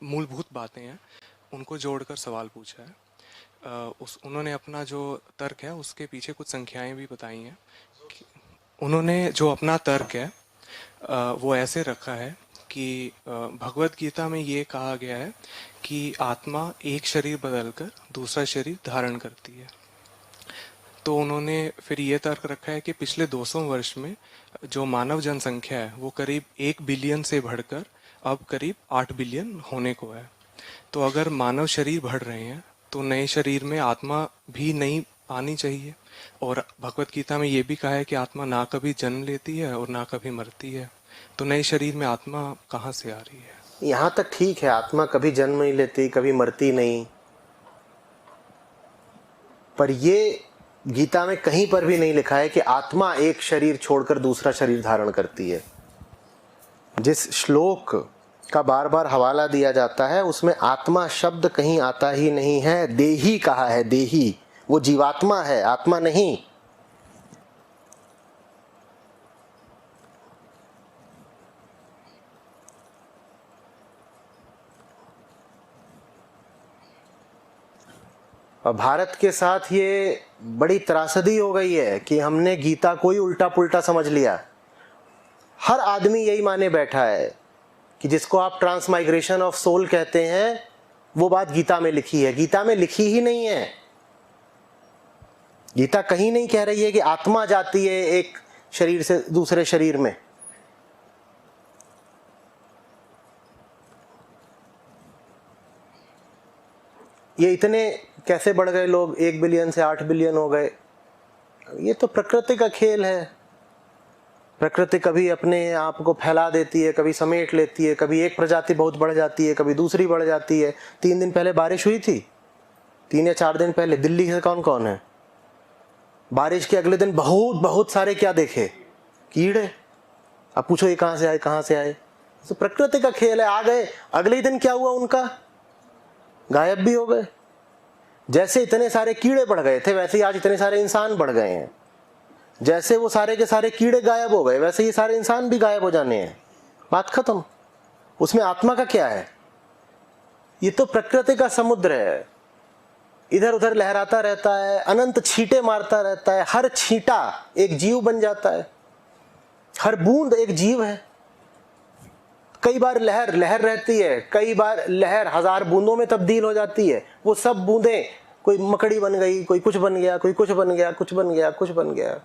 मूलभूत बातें हैं उनको जोड़कर सवाल पूछा है। उन्होंने अपना जो तर्क है उसके पीछे कुछ संख्याएं भी बताई हैं। उन्होंने जो अपना तर्क है वो ऐसे रखा है कि भगवत गीता में ये कहा गया है कि आत्मा एक शरीर बदलकर दूसरा शरीर धारण करती है। तो उन्होंने फिर ये तर्क रखा है कि पिछले 200 वर्ष में जो मानव जनसंख्या है वो करीब 1 बिलियन से बढ़कर अब करीब 8 बिलियन होने को है। तो अगर मानव शरीर बढ़ रहे हैं तो नए शरीर में आत्मा भी नहीं आनी चाहिए। और भगवत गीता में ये भी कहा है कि आत्मा ना कभी जन्म लेती है और ना कभी मरती है। तो नए शरीर में आत्मा कहाँ से आ रही है? यहाँ तक ठीक है, आत्मा कभी जन्म नहीं लेती, कभी मरती नहीं, पर ये गीता में कहीं पर भी नहीं लिखा है कि आत्मा एक शरीर छोड़कर दूसरा शरीर धारण करती है। जिस श्लोक का बार बार हवाला दिया जाता है उसमें आत्मा शब्द कहीं आता ही नहीं है। देही कहा है, देही, वो जीवात्मा है, आत्मा नहीं। और भारत के साथ ये बड़ी त्रासदी हो गई है कि हमने गीता को ही उल्टा पुल्टा समझ लिया। हर आदमी यही माने बैठा है कि जिसको आप ट्रांसमाइग्रेशन ऑफ सोल कहते हैं वो बात गीता में लिखी है। गीता में लिखी ही नहीं है। गीता कहीं नहीं कह रही है कि आत्मा जाती है एक शरीर से दूसरे शरीर में। ये इतने कैसे बढ़ गए लोग, 1 बिलियन से 8 बिलियन हो गए? ये तो प्रकृति का खेल है। प्रकृति कभी अपने आप को फैला देती है, कभी समेट लेती है, कभी एक प्रजाति बहुत बढ़ जाती है, कभी दूसरी बढ़ जाती है। 3 दिन पहले बारिश हुई थी, 3 या 4 दिन पहले। दिल्ली से कौन कौन है? बारिश के अगले दिन बहुत बहुत सारे क्या देखे? कीड़े। अब पूछो ये कहां से आए, कहां से आए? तो प्रकृति का खेल है। आ गए, अगले ही दिन क्या हुआ उनका? गायब भी हो गए। जैसे इतने सारे कीड़े बढ़ गए थे वैसे ही आज इतने सारे इंसान बढ़ गए हैं। जैसे वो सारे के सारे कीड़े गायब हो गए वैसे ये सारे इंसान भी गायब हो जाने हैं। बात खत्म। उसमें आत्मा का क्या है? ये तो प्रकृति का समुद्र है, इधर उधर लहराता रहता है, अनंत छींटे मारता रहता है। हर छींटा एक जीव बन जाता है, हर बूंद एक जीव है। कई बार लहर लहर रहती है, कई बार लहर 1000 बूंदों में तब्दील हो जाती है। वो सब बूंदें, कोई मकड़ी बन गई, कोई कुछ बन गया, कोई कुछ बन गया, कुछ बन गया, कुछ बन गया।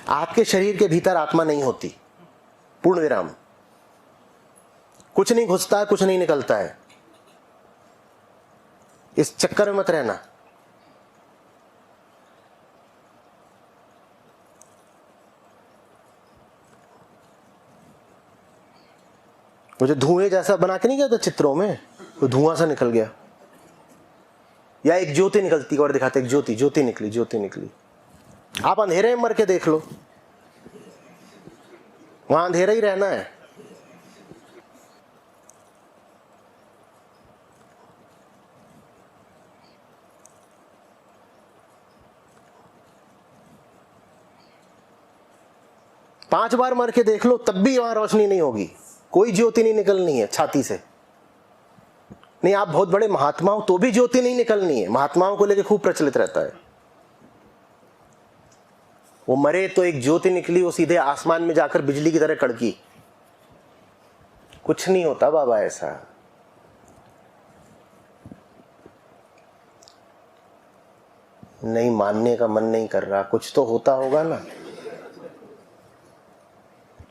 आपके शरीर के भीतर आत्मा नहीं होती, पूर्ण विराम। कुछ नहीं घुसता है, कुछ नहीं निकलता है। इस चक्कर में मत रहना। वो जो धुएं जैसा बना के नहीं गया था चित्रों में, वो धुआं सा निकल गया, या एक ज्योति निकलती और दिखाते, एक ज्योति, ज्योति निकली, ज्योति निकली। आप अंधेरे में मर के देख लो, वहां अंधेरा ही रहना है। पांच बार मर के देख लो तब भी वहां रोशनी नहीं होगी, कोई ज्योति नहीं निकलनी है छाती से। नहीं, आप बहुत बड़े महात्मा हो तो भी ज्योति नहीं निकलनी है। महात्माओं को लेके खूब प्रचलित रहता है। वो मरे तो एक ज्योति निकली, वो सीधे आसमान में जाकर बिजली की तरह कड़की। कुछ नहीं होता बाबा ऐसा। नहीं मानने का मन नहीं कर रहा, कुछ तो होता होगा ना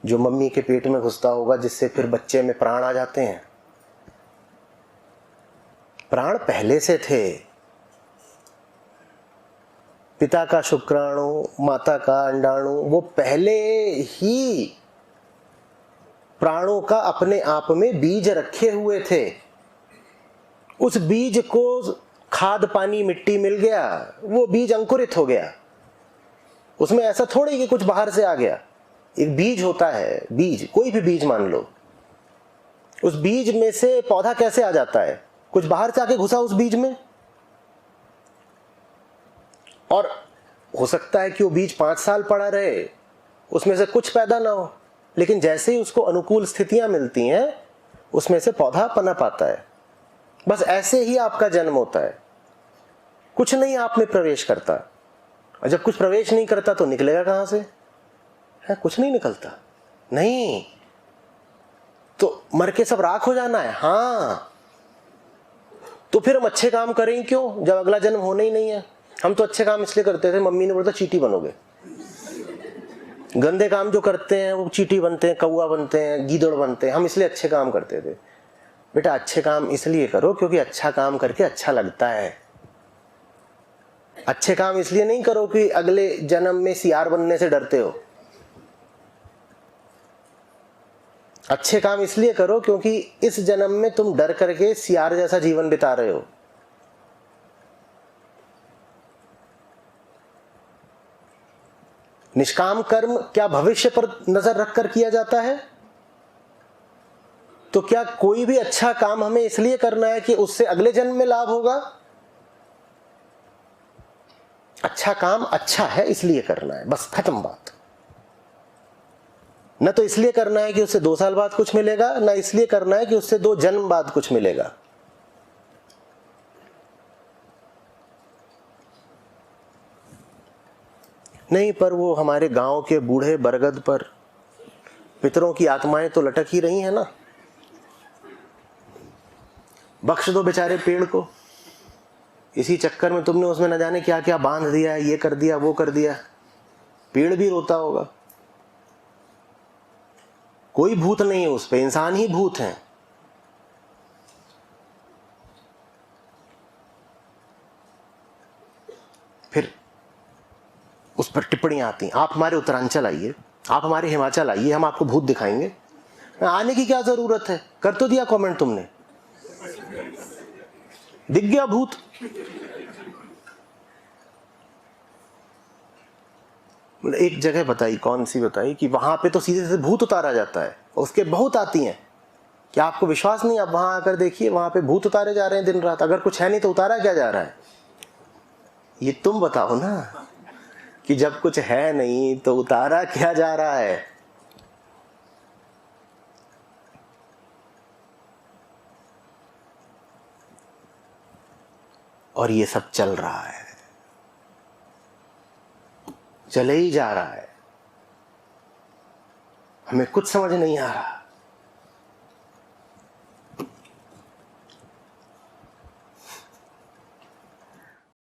जो मम्मी के पेट में घुसता होगा, जिससे फिर बच्चे में प्राण आ जाते हैं। प्राण पहले से थे। पिता का शुक्राणु, माता का अंडाणु, वो पहले ही प्राणों का अपने आप में बीज रखे हुए थे। उस बीज को खाद पानी मिट्टी मिल गया, वो बीज अंकुरित हो गया। उसमें ऐसा थोड़ी कि कुछ बाहर से आ गया। एक बीज होता है, बीज, कोई भी बीज मान लो, उस बीज में से पौधा कैसे आ जाता है? कुछ बाहर से आके घुसा उस बीज में। और हो सकता है कि वो बीज 5 साल पड़ा रहे, उसमें से कुछ पैदा ना हो, लेकिन जैसे ही उसको अनुकूल स्थितियां मिलती हैं उसमें से पौधा पनप आता है। बस ऐसे ही आपका जन्म होता है, कुछ नहीं आप में प्रवेश करता, और जब कुछ प्रवेश नहीं करता तो निकलेगा कहां से? है, कुछ नहीं निकलता। नहीं तो मर के सब राख हो जाना है। हाँ, तो फिर हम अच्छे काम करें क्यों जब अगला जन्म होना ही नहीं है? हम तो अच्छे काम इसलिए करते थे, मम्मी ने बोला चींटी बनोगे। गंदे काम जो करते हैं वो चींटी बनते हैं, कौवा बनते हैं, गीदड़ बनते हैं। हम इसलिए अच्छे काम करते थे। बेटा अच्छे काम इसलिए करो क्योंकि अच्छा काम करके अच्छा लगता है। अच्छे काम इसलिए नहीं करो कि अगले जन्म में सियार बनने से डरते हो। अच्छे काम इसलिए करो क्योंकि इस जन्म में तुम डर करके सियार जैसा जीवन बिता रहे हो। निष्काम कर्म क्या भविष्य पर नजर रखकर किया जाता है? तो क्या कोई भी अच्छा काम हमें इसलिए करना है कि उससे अगले जन्म में लाभ होगा? अच्छा काम अच्छा है इसलिए करना है, बस खत्म बात। न तो इसलिए करना है कि उससे 2 साल बाद कुछ मिलेगा, न इसलिए करना है कि उससे 2 जन्म बाद कुछ मिलेगा। नहीं, पर वो हमारे गांव के बूढ़े बरगद पर पितरों की आत्माएं तो लटक ही रही हैं ना। बख्श दो बेचारे पेड़ को। इसी चक्कर में तुमने उसमें न जाने क्या क्या बांध दिया, ये कर दिया, वो कर दिया। पेड़ भी रोता होगा। कोई भूत नहीं है उस पे, इंसान ही भूत हैं। फिर उस पर टिप्पणियां आती हैं, आप हमारे उत्तरांचल आइए, आप हमारे हिमाचल आइए, हम आपको भूत दिखाएंगे। आने की क्या जरूरत है? कर तो दिया कमेंट तुमने, दिख गया भूत। एक जगह बताई, कौन सी बताई, कि वहां पे तो सीधे से भूत उतारा जाता है, उसके बहुत आती हैं। क्या आपको विश्वास नहीं? आप वहां आकर देखिए, वहां पे भूत उतारे जा रहे हैं दिन रात। अगर कुछ है नहीं तो उतारा क्या जा रहा है? ये तुम बताओ ना, कि जब कुछ है नहीं तो उतारा क्या जा रहा है? और ये सब चल रहा है, चले ही जा रहा है, हमें कुछ समझ नहीं आ रहा।